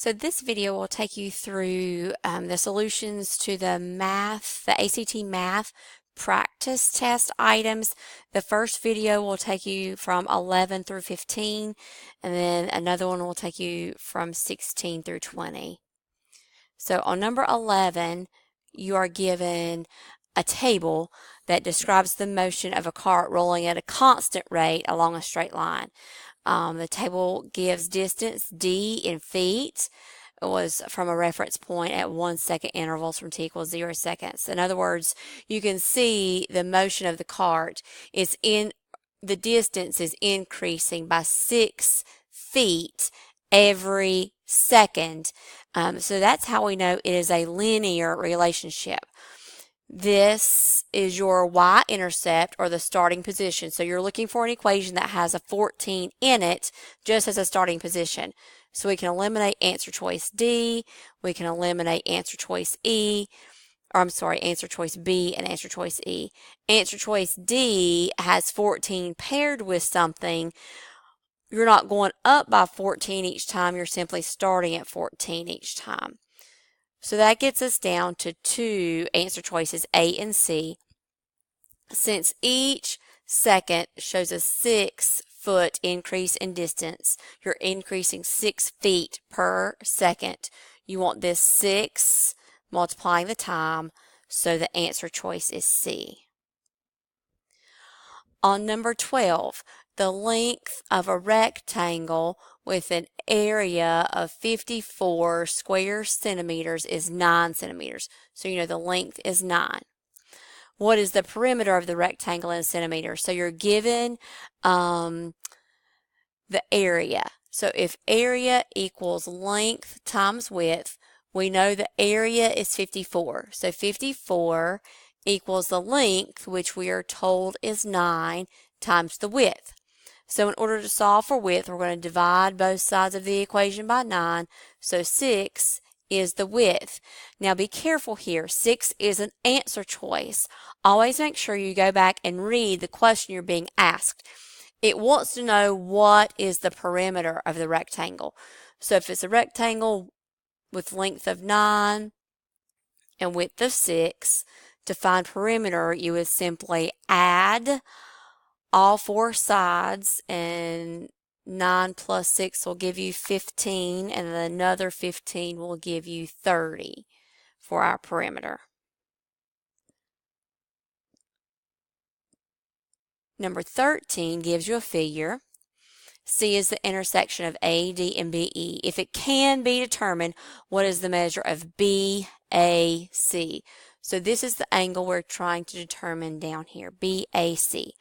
So this video will take you through the solutions to the ACT math practice test items. The first video will take you from 11 through 15, and then another one will take you from 16 through 20. So on number 11, you are given a table that describes the motion of a cart rolling at a constant rate along a straight line. The table gives distance d in feet. It was from a reference point at 1 second intervals from t equals 0 seconds. In other words, you can see the motion of the cart is the distance is increasing by 6 feet every second. So that's how we know it is a linear relationship. This is your y-intercept, or the starting position. So you're looking for an equation that has a 14 in it just as a starting position. So we can eliminate answer choice D, we can eliminate answer choice E, or I'm sorry, answer choice B and answer choice E. Answer choice D has 14 paired with something. You're not going up by 14 each time, you're simply starting at 14 each time. So that gets us down to two answer choices, A and C. Since each second shows a 6-foot increase in distance, you're increasing 6 feet per second. You want this 6 multiplying the time, so the answer choice is C. On number 12, the length of a rectangle with an area of 54 square centimeters is 9 centimeters. So you know the length is 9. What is the perimeter of the rectangle in centimeters? So you're given the area. So if area equals length times width, we know the area is 54. So 54 equals the length, which we are told is 9, times the width. So in order to solve for width, we're going to divide both sides of the equation by 9. So 6 is the width. Now be careful here. 6 is an answer choice. Always make sure you go back and read the question you're being asked. It wants to know what is the perimeter of the rectangle. So if it's a rectangle with length of 9 and width of 6, to find perimeter, you would simply add all four sides, and 9 plus 6 will give you 15, and then another 15 will give you 30 for our perimeter. Number 13 gives you a figure. C is the intersection of AD and BE. If it can be determined, what is the measure of BAC? So this is the angle we're trying to determine down here, BAC.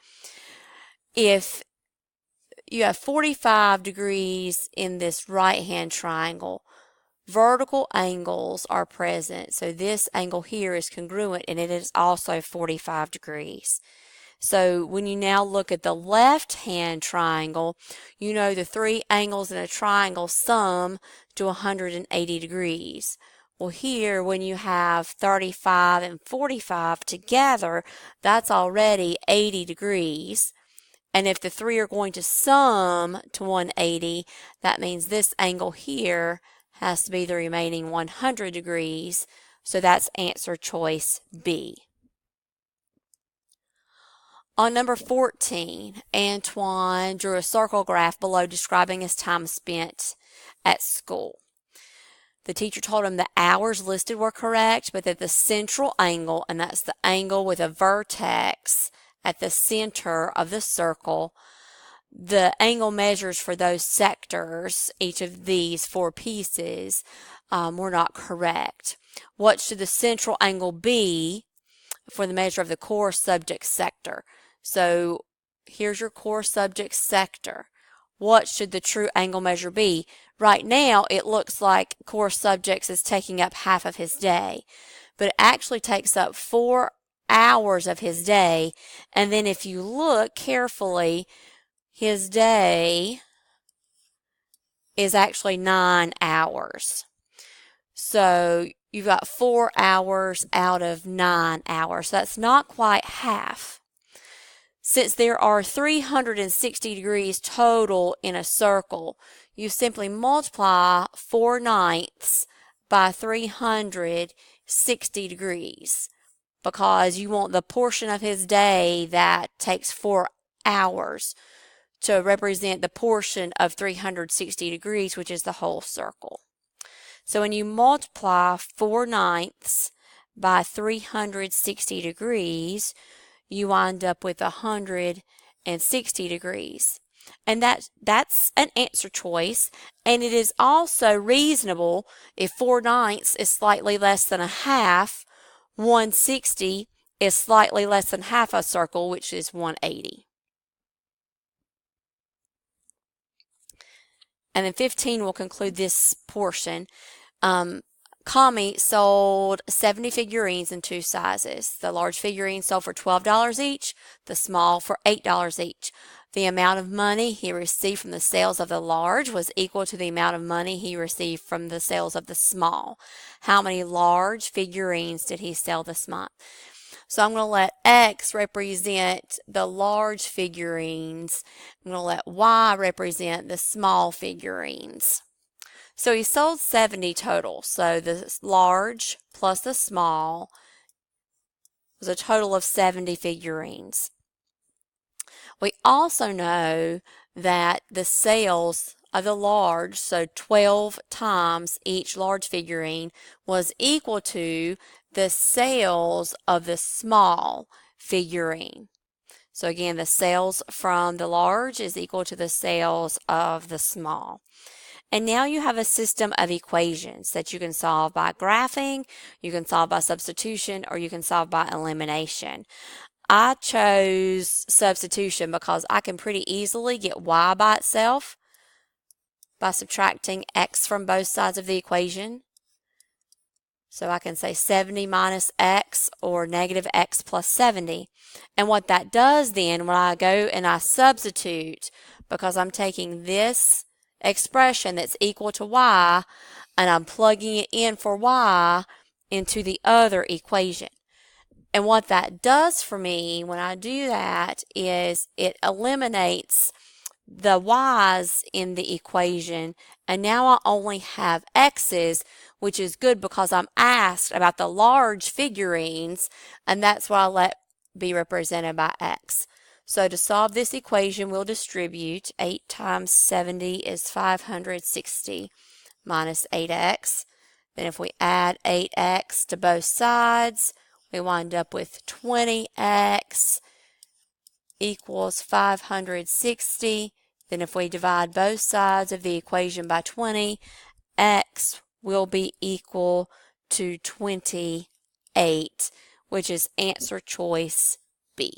If you have 45 degrees in this right-hand triangle, vertical angles are present. So this angle here is congruent, and it is also 45 degrees. So when you now look at the left-hand triangle, you know the three angles in a triangle sum to 180 degrees. Well, here, when you have 35 and 45 together, that's already 80 degrees. And if the three are going to sum to 180, that means this angle here has to be the remaining 100 degrees. So that's answer choice B. On number 14, Antoine drew a circle graph below describing his time spent at school. The teacher told him the hours listed were correct, but that the central angle, and that's the angle with a vertex at the center of the circle, the angle measures for those sectors, each of these four pieces, were not correct. What should the central angle be for the measure of the core subject sector? So here's your core subject sector. What should the true angle measure be? Right now, it looks like core subjects is taking up half of his day, but it actually takes up 4 hours of his day. And then if you look carefully, his day is actually 9 hours. So you've got 4 hours out of 9 hours. So that's not quite half. Since there are 360 degrees total in a circle, you simply multiply 4/9 by 360 degrees because you want the portion of his day that takes 4 hours to represent the portion of 360 degrees, which is the whole circle. So when you multiply 4/9 by 360 degrees, you wind up with 160 degrees. And that's an answer choice, and it is also reasonable if 4/9 is slightly less than a half, 160 is slightly less than half a circle, which is 180. And then 15 will conclude this portion. Kami sold 70 figurines in 2 sizes. The large figurines sold for $12 each, the small for $8 each. The amount of money he received from the sales of the large was equal to the amount of money he received from the sales of the small. How many large figurines did he sell this month? So I'm going to let X represent the large figurines. I'm going to let Y represent the small figurines. So he sold 70 total. So the large plus the small was a total of 70 figurines. We also know that the sales of the large, so 12 times each large figurine, was equal to the sales of the small figurine. So again, the sales from the large is equal to the sales of the small. And now you have a system of equations that you can solve by graphing, you can solve by substitution, or you can solve by elimination. I chose substitution because I can pretty easily get y by itself by subtracting x from both sides of the equation. So I can say 70 minus x or negative x plus 70. And what that does then, when I go and I substitute, because I'm taking this expression that's equal to y and I'm plugging it in for y into the other equation. And what that does for me when I do that is it eliminates the y's in the equation, and now I only have x's, which is good because I'm asked about the large figurines, and that's what I let be represented by x. So to solve this equation, we'll distribute 8 times 70 is 560 minus 8x. Then if we add 8x to both sides, we wind up with 20x equals 560. Then if we divide both sides of the equation by 20, x will be equal to 28, which is answer choice B.